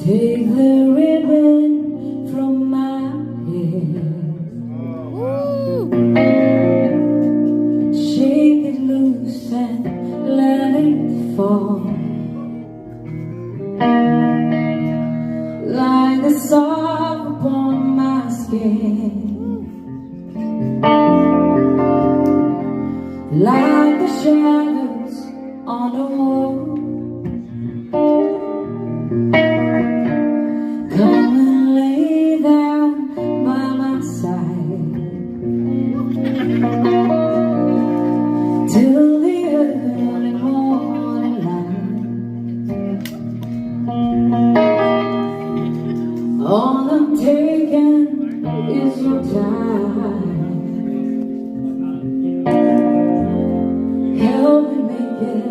Take the ribbon from my hair, shake it loose and let it fall, like the salt upon my skin, like the shadows on the wall. Come and lay down by my side till the early morning light. All I'm taking is your time. Help me make it